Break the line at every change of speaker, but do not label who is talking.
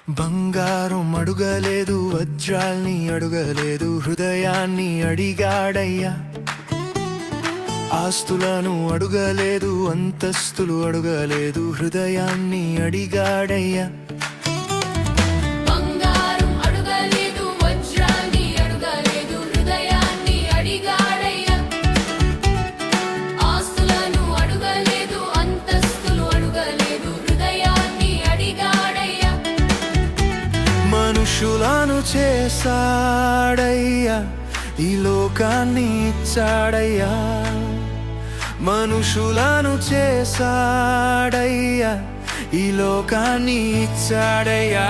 బంగారం అడుగలేదు, వజ్రాల్ని అడుగలేదు, హృదయాన్ని అడిగాడయ్యా. ఆస్తులను అడుగలేదు, అంతస్తులు అడుగలేదు, హృదయాన్ని అడిగాడయ్యా. మనుషులను చేశాడయ్యా, ఈ లోకాన్ని ఇచ్చాడయ్యా. మనుషులను చేశాడయ్యా, ఈ లోకాన్ని ఇచ్చాడయ్యా.